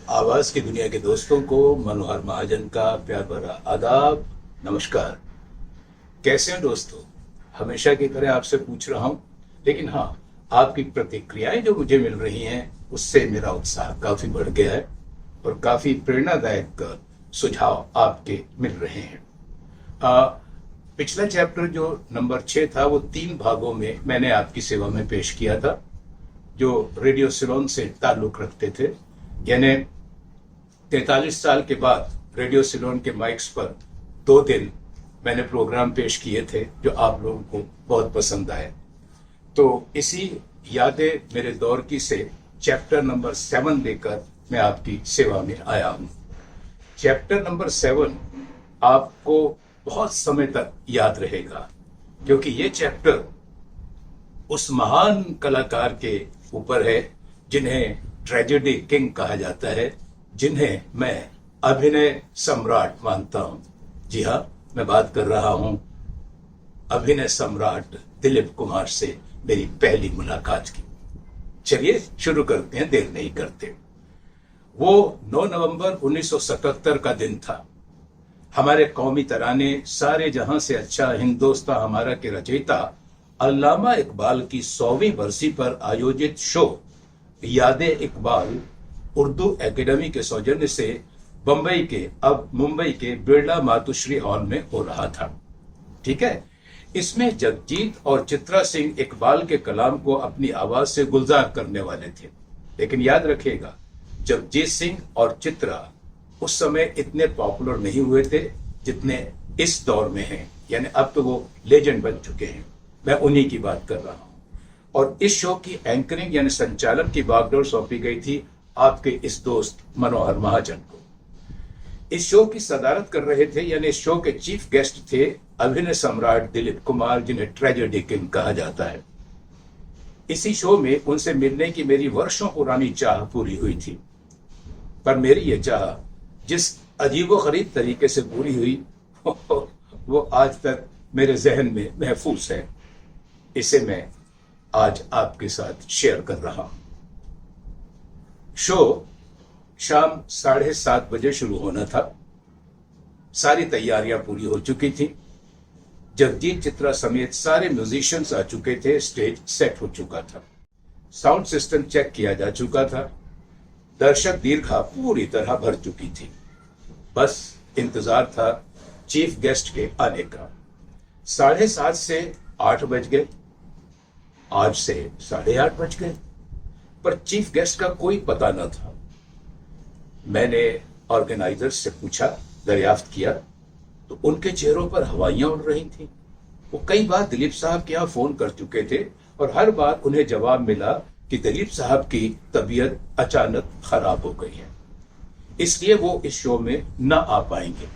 आवाज की दुनिया के दोस्तों को मनोहर महाजन का प्यार भरा आदाब। नमस्कार। कैसे हैं दोस्तों? हमेशा की तरह आपसे पूछ रहा हूं, लेकिन हाँ, आपकी प्रतिक्रियाएं जो मुझे मिल रही हैं उससे मेरा उत्साह काफी बढ़ गया है और काफी प्रेरणादायक सुझाव आपके मिल रहे हैं। आ, पिछला चैप्टर जो नंबर 6 था वो 3 भागों में मैंने आपकी सेवा में पेश किया था, जो रेडियो सिलोन से ताल्लुक रखते थे। यानी 43 साल के बाद रेडियो सिलोन के माइक्स पर 2 दिन मैंने प्रोग्राम पेश किए थे जो आप लोगों को बहुत पसंद आए। तो इसी यादें मेरे दौर की से चैप्टर नंबर 7 लेकर मैं आपकी सेवा में आया हूं। चैप्टर नंबर 7 आपको बहुत समय तक याद रहेगा, क्योंकि ये चैप्टर उस महान कलाकार के ऊपर है जिन्हें ट्रेजेडी किंग कहा जाता है, जिन्हें मैं अभिनय सम्राट मानता हूं। जी हाँ, मैं बात कर रहा हूं अभिनय सम्राट दिलीप कुमार से मेरी पहली मुलाकात की। चलिए शुरू करते हैं, देर नहीं करते। वो 9 नवंबर 1977 का दिन था। हमारे कौमी तराने सारे जहां से अच्छा हिंदोस्तां हमारा के रचयिता अल्लामा इकबाल की 100वीं बरसी पर आयोजित शो यादे इकबाल उर्दू एकेडमी के सौजन्य से बंबई के, अब मुंबई के बिरला मातुश्री हॉल में हो रहा था। ठीक है। इसमें जगजीत और चित्रा सिंह इकबाल के कलाम को अपनी आवाज से गुलजार करने वाले थे। लेकिन याद रखिएगा, जगजीत सिंह और चित्रा उस समय इतने पॉपुलर नहीं हुए थे जितने इस दौर में हैं। यानी अब तो वो लेजेंड बन चुके हैं। मैं उन्हीं की बात कर रहा हूं। और इस शो की एंकरिंग यानी संचालन की बागडोर सौंपी गई थी आपके इस दोस्त मनोहर महाजन को। इस शो की सदारत कर रहे थे, यानी इस शो के चीफ गेस्ट थे अभिनय सम्राट दिलीप कुमार, जिन्हें ट्रेजेडी किंग कहा जाता है। इसी शो में उनसे मिलने की मेरी वर्षों पुरानी चाह पूरी हुई थी, पर मेरी यह चाह जिस अजीबोगरीब तरीके से पूरी हुई वो आज तक मेरे जहन में महफूज है। इसे मैं आज आपके साथ शेयर कर रहा हूं। शो शाम 7:30 बजे शुरू होना था। सारी तैयारियां पूरी हो चुकी थी। जगजीत, चित्रा समेत सारे म्यूजिशियंस आ चुके थे। स्टेज सेट हो चुका था। साउंड सिस्टम चेक किया जा चुका था। दर्शक दीर्घा पूरी तरह भर चुकी थी। बस इंतजार था चीफ गेस्ट के आने का। 7:30 से 8 बज गए, आज से 8:30 बज गए, पर चीफ गेस्ट का कोई पता न था। मैंने ऑर्गेनाइजर से पूछा, दरियाफ्त किया, तो उनके चेहरों पर हवाइयां उड़ रही थी। वो कई बार दिलीप साहब के यहां फोन कर चुके थे और हर बार उन्हें जवाब मिला कि दिलीप साहब की तबीयत अचानक खराब हो गई है, इसलिए वो इस शो में न आ पाएंगे।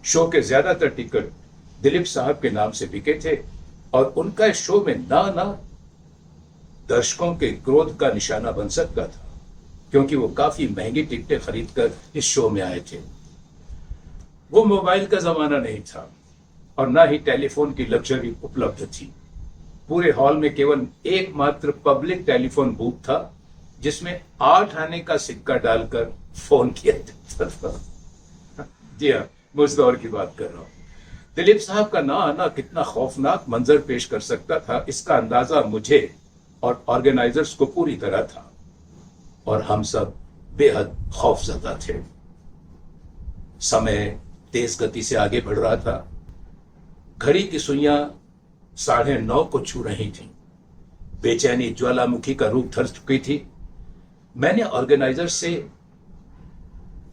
शो के ज्यादातर टिकट दिलीप साहब के नाम से बिके थे और उनका इस शो में ना दर्शकों के क्रोध का निशाना बन सकता था, क्योंकि वो काफी महंगी टिकटें खरीदकर इस शो में आए थे। वो मोबाइल का जमाना नहीं था और ना ही टेलीफोन की लग्जरी उपलब्ध थी। पूरे हॉल में केवल एकमात्र पब्लिक टेलीफोन बूथ था, जिसमें 8 आने का सिक्का डालकर फोन किया जाता था। जी हाँ, मैं उस दौर की बात कर रहा हूं। दिलीप साहब का ना आना कितना खौफनाक मंजर पेश कर सकता था, इसका अंदाजा मुझे और ऑर्गेनाइजर्स को पूरी तरह था, और हम सब बेहद खौफजदा थे। समय तेज गति से आगे बढ़ रहा था। घड़ी की सुइयां 9:30 को छू रही थी। बेचैनी ज्वालामुखी का रूप धर चुकी थी। मैंने ऑर्गेनाइजर से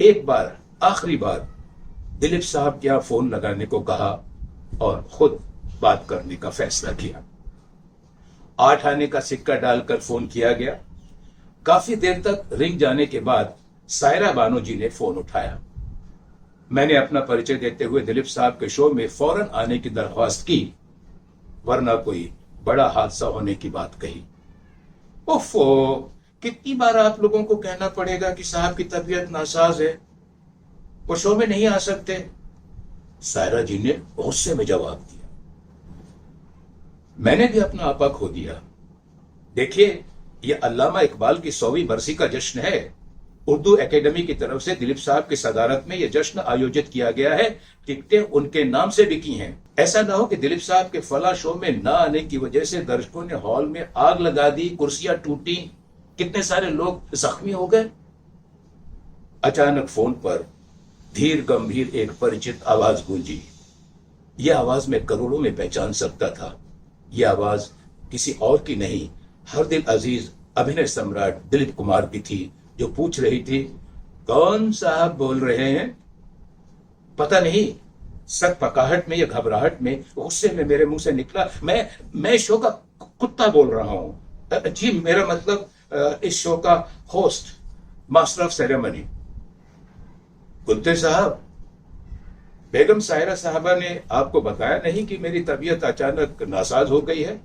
एक बार, आखिरी बार दिलीप साहब के यहां फोन लगाने को कहा और खुद बात करने का फैसला किया। 8 आने का सिक्का डालकर फोन किया गया। काफी देर तक रिंग जाने के बाद सायरा बानो जी ने फोन उठाया। मैंने अपना परिचय देते हुए दिलीप साहब के शो में फौरन आने की दरख्वास्त की, वरना कोई बड़ा हादसा होने की बात कही। ओफो, कितनी बार आप लोगों को कहना पड़ेगा कि साहब की तबीयत नासाज है, वो शो में नहीं आ सकते, सायरा जी ने गुस्से में जवाब दिया। मैंने भी अपना आपा खो दिया। देखिए, ये अल्लामा इकबाल की 100वीं बरसी का जश्न है। उर्दू एकेडमी की तरफ से दिलीप साहब की सदारत में यह जश्न आयोजित किया गया है। टिकटें उनके नाम से बिकी हैं। ऐसा ना हो कि दिलीप साहब के फला शो में ना आने की वजह से दर्शकों ने हॉल में आग लगा दी, कुर्सियां टूटी, कितने सारे लोग जख्मी हो गए। अचानक फोन पर धीर गंभीर एक परिचित आवाज गूंजी। यह आवाज मैं करोड़ों में पहचान सकता था। यह आवाज किसी और की नहीं, हर दिल अजीज अभिनय सम्राट दिलीप कुमार की थी, जो पूछ रही थी, कौन साहब बोल रहे हैं? पता नहीं, सक पकाहट में या घबराहट में, गुस्से में मेरे मुंह से निकला, मैं शो का कुत्ता बोल रहा हूं। जी, मेरा मतलब इस शो का होस्ट, मास्टर ऑफ सेरेमनी। कुत्ते साहब, बेगम सायरा साहबा ने आपको बताया नहीं कि मेरी तबीयत अचानक नासाज हो गई है?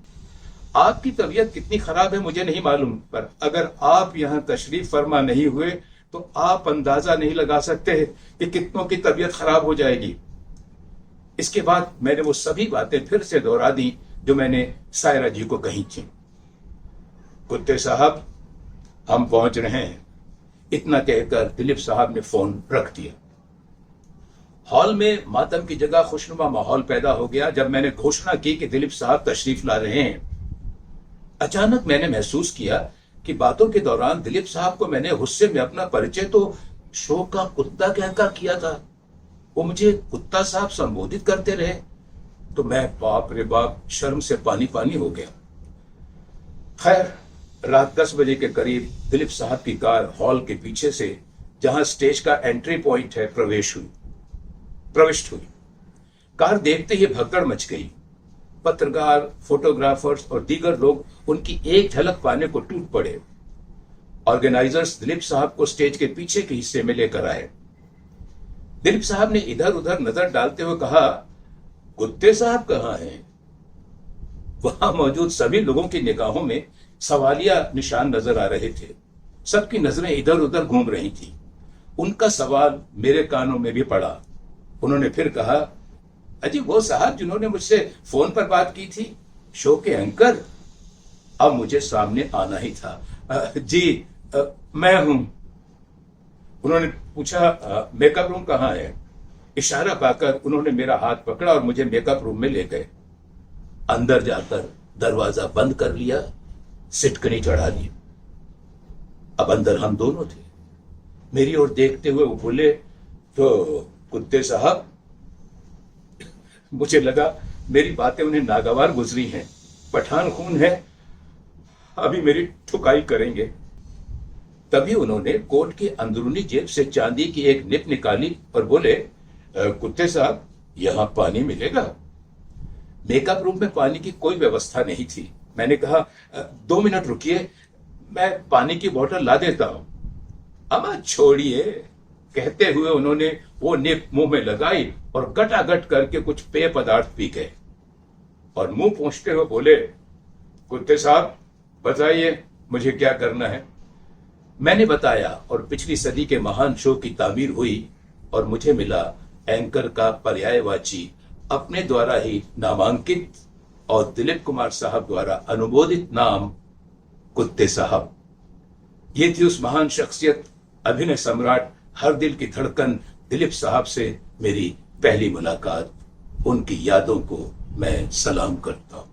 आपकी तबीयत कितनी खराब है मुझे नहीं मालूम, पर अगर आप यहां तशरीफ फरमा नहीं हुए तो आप अंदाजा नहीं लगा सकते कि कितनों की तबीयत खराब हो जाएगी। इसके बाद मैंने वो सभी बातें फिर से दोहरा दी जो मैंने सायरा जी को कही थी। कुत्ते साहब, हम पहुंच रहे हैं, इतना कहकर दिलीप साहब ने फोन रख दिया। हॉल में मातम की जगह खुशनुमा माहौल पैदा हो गया जब मैंने घोषणा की कि दिलीप साहब तशरीफ ला रहे हैं। अचानक मैंने महसूस किया कि बातों के दौरान दिलीप साहब को मैंने गुस्से में अपना परिचय तो शो का कुत्ता कहकर किया था। वो मुझे कुत्ता साहब संबोधित करते रहे तो मैं बाप रे बाप शर्म से पानी पानी हो गया। खैर, रात 10 बजे के करीब दिलीप साहब की कार हॉल के पीछे से, जहां स्टेज का एंट्री पॉइंट है, प्रविष्ट हुई। कार देखते ही भगदड़ मच गई। पत्रकार, फोटोग्राफर्स और दीगर लोग उनकी एक झलक पाने को टूट पड़े। ऑर्गेनाइजर्स दिलीप साहब को स्टेज के पीछे के हिस्से में लेकर आए। दिलीप साहब ने इधर उधर नजर डालते हुए कहा, कुत्ते साहब कहाँ हैं? वहां मौजूद सभी लोगों की निगाहों में सवालिया निशान नजर आ रहे थे। सबकी नजरें इधर उधर घूम रही थी। उनका सवाल मेरे कानों में भी पड़ा। उन्होंने फिर कहा, अजी वो साहब जिन्होंने मुझसे फोन पर बात की थी, शो के एंकर। अब मुझे सामने आना ही था। जी, मैं हूं। उन्होंने पूछा, मेकअप रूम कहाँ है? इशारा पाकर उन्होंने मेरा हाथ पकड़ा और मुझे मेकअप रूम में ले गए। अंदर जाकर दरवाजा बंद कर लिया, सिटकनी चढ़ा ली। अब अंदर हम दोनों थे। मेरी ओर देखते हुए वो बोले, तो कुत्ते साहब, मुझे लगा मेरी बातें उन्हें नागवार गुजरी हैं। पठान खून है, अभी मेरी ठुकाई करेंगे। तभी उन्होंने कोट की अंदरूनी जेब से चांदी की एक निप निकाली और बोले, कुत्ते साहब, यहां पानी मिलेगा? मेकअप रूम में पानी की कोई व्यवस्था नहीं थी। मैंने कहा, 2 मिनट रुकिए, मैं पानी की बोतल ला देता हूं। अम्मा छोड़िए, कहते हुए उन्होंने वो निप मुंह में लगाई और गटागट करके कुछ पेय पदार्थ पी गए और मुंह पोंछते हुए बोले, कुत्ते साहब, बताइए मुझे क्या करना है? मैंने बताया और पिछली सदी के महान शो की तामीर हुई और मुझे मिला एंकर का पर्यायवाची, अपने द्वारा ही नामांकित और दिलीप कुमार साहब द्वारा अनुमोदित नाम, कुत्ते साहब। ये थी उस महान शख्सियत, अभिनय सम्राट, हर दिल की धड़कन दिलीप साहब से मेरी पहली मुलाकात। उनकी यादों को मैं सलाम करता हूं।